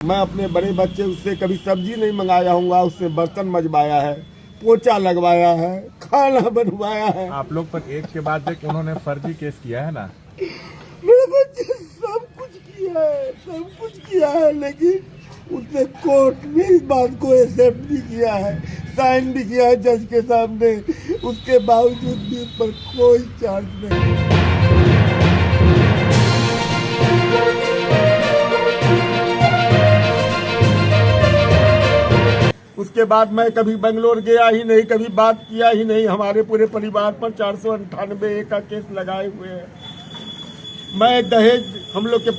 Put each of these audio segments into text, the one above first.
मैं अपने बड़े बच्चे उससे कभी सब्जी नहीं मंगाया हूँगा, उससे बर्तन मजवाया है, पोछा लगवाया है, खाना बनवाया है। आप लोग पर एक के बाद एक उन्होंने फर्जी केस किया है ना। मेरे बच्चे सब कुछ किया है, लेकिन उसने कोर्ट में इस बात को एक्सेप्ट भी किया है, साइन भी किया है जज के सामने। उसके बावजूद भी उस पर कोई चार्ज नहीं। उसके बाद मैं कभी बेंगलोर गया ही नहीं, कभी बात किया ही नहीं। हमारे पूरे परिवार पर 498 का केस लगाए हुए हैं। मैं दहेज हम लोग के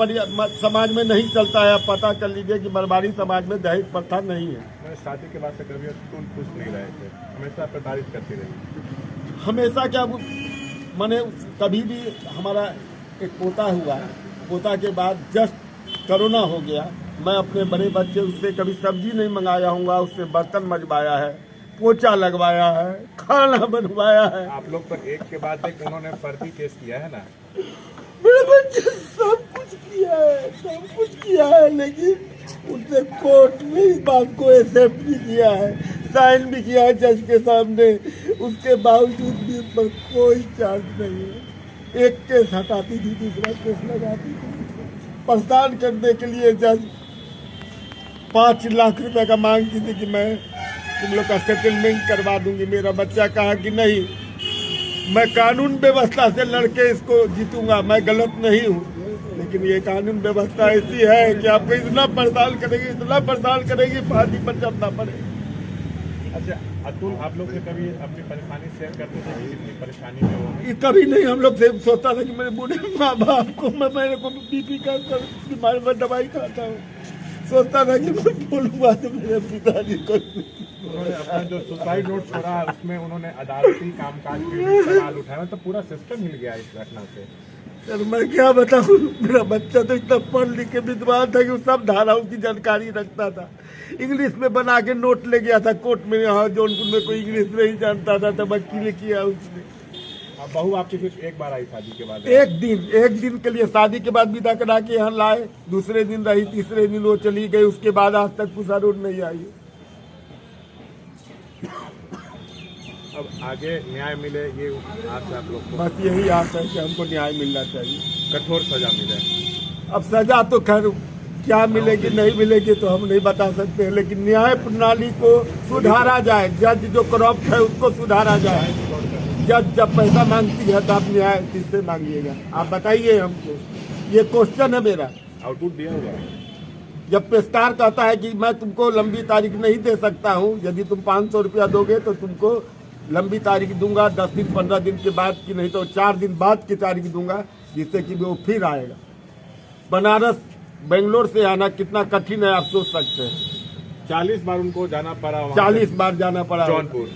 समाज में नहीं चलता है। आप पता कर लीजिए कि बरबारी समाज में दहेज प्रथा नहीं है। मैं शादी के बाद से कभी तुम खुश नहीं रहे थे, हमेशा प्रताड़ित करती रही। हमेशा क्या मैंने कभी भी हमारा एक पोता हुआ, पोता के बाद जस्ट कोरोना हो गया। मैं अपने बड़े बच्चे उससे कभी सब्जी नहीं मंगाया हूँगा, उससे बर्तन मजवाया है, पोछा लगवाया है, खाना बनवाया है। आप लोग पर एक के बाद एक उन्होंने फर्जी केस किया है ना। मेरे बच्चे सब कुछ किया है, लेकिन उसने कोर्ट में इस बात को एक्सेप्ट भी किया है, साइन भी किया है जज के सामने। उसके बावजूद भी उस पर कोई चार्ज नहीं है। एक केस हटाती थी, दूसरा केस लगाती थी। परेशान करने के लिए जज 5 लाख रुपए का मांगती थी कि मैं तुम लोग का सेटलमेंट करवा दूंगी। मेरा बच्चा कहा कि नहीं, मैं कानून व्यवस्था से लड़के इसको जीतूंगा, मैं गलत नहीं हूँ। लेकिन ये कानून व्यवस्था ऐसी है कि आपको इतना परेशान करेगी फांसी पर चढ़ना पड़े। अच्छा अतुल, आप लोग से कभी अपनी परेशानी शेयर करते थे कि कितनी परेशानी में हो? कभी नहीं। हम लोग से सोचता था कि मेरे बूढ़े माँ बाप को मेरे को बीपी का बीमारी में दवाई खाता हूँ। सोचता था कि मैं बोलूँगा तो मेरे पिताजी को। उन्होंने अपना जो सुसाइड नोट छोड़ा उसमें उन्होंने अदालती कामकाज के सवाल उठाया, तो पूरा सिस्टम हिल गया इस घटना से। सर मैं क्या बताऊँ, मेरा बच्चा तो इतना पढ़ लिख के विद्वान था कि वो सब धाराओं की जानकारी रखता था। इंग्लिश में बना के नोट ले गया था कोर्ट में। यहाँ जौनपुर में कोई इंग्लिश नहीं जानता था, तो वकील किया उसने। अब बहू आपकी सिर्फ एक बार आई शादी के बाद? एक दिन के लिए शादी के बाद विदा करा के यहाँ लाए, दूसरे दिन रही, तीसरे दिन वो चली गई। उसके बाद आज तक पूसा रोड नहीं आई। अब आगे न्याय मिले ये आस है आप लोग को? बस यही आस है कि हमको न्याय मिलना चाहिए, कठोर सजा मिले। अब सजा तो खैर क्या मिलेगी नहीं मिलेगी तो हम नहीं बता सकते, लेकिन न्याय प्रणाली को सुधारा जाए। जज जो करप्ट है उसको सुधारा जाए। जज जब पैसा मांगती है तो आप न्याय किससे मांगिएगा? आप बताइए हमको, ये क्वेश्चन है मेरा। आउटपुट दिया हुआ जब पेशकार कहता है कि मैं तुमको लंबी तारीख नहीं दे सकता हूँ, यदि तुम 500 रुपया दोगे तो तुमको लंबी तारीख दूंगा, 10 दिन 15 दिन के बाद की, नहीं तो 4 दिन बाद की तारीख दूंगा, जिससे कि वो फिर आएगा। बनारस बेंगलोर से आना कितना कठिन है आप सोच सकते हैं। 40 बार उनको जाना पड़ा, 40 बार जाना पड़ा जौनपुर।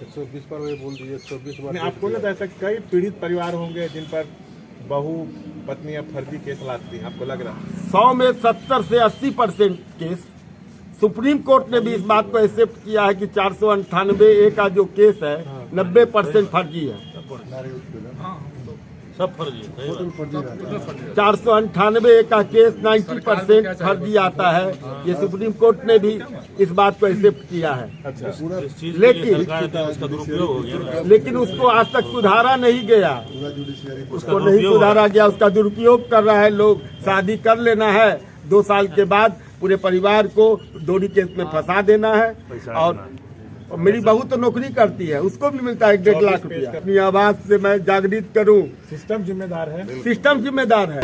120 बार वही बोल दीजिए, 120 बार। आपको लगता है ऐसा कई पीड़ित परिवार होंगे जिन पर बहू पत्नी अब फर्जी केस लाती है, आपको लग रहा है? 100 में 70 से 80% केस सुप्रीम कोर्ट ने भी इस बात को एक्सेप्ट किया है कि 498 का जो केस है 90% फर्जी है। सब फर्जी है। 498 का केस 90% फर्जी आता है। ये सुप्रीम कोर्ट ने भी इस बात को एक्सेप्ट किया है। अच्छा, लेकिन उसको आज तक सुधारा नहीं गया, उसको नहीं सुधारा गया। उसका दुरुपयोग कर रहा है लोग। शादी कर लेना है, 2 साल के बाद पूरे परिवार को दोहरी केस में फंसा देना है। और मेरी बहू तो नौकरी करती है, उसको भी मिलता है 1.5 लाख रुपया। अपनी आवाज से मैं जागृत करूं। सिस्टम जिम्मेदार है। सिस्टम जिम्मेदार है।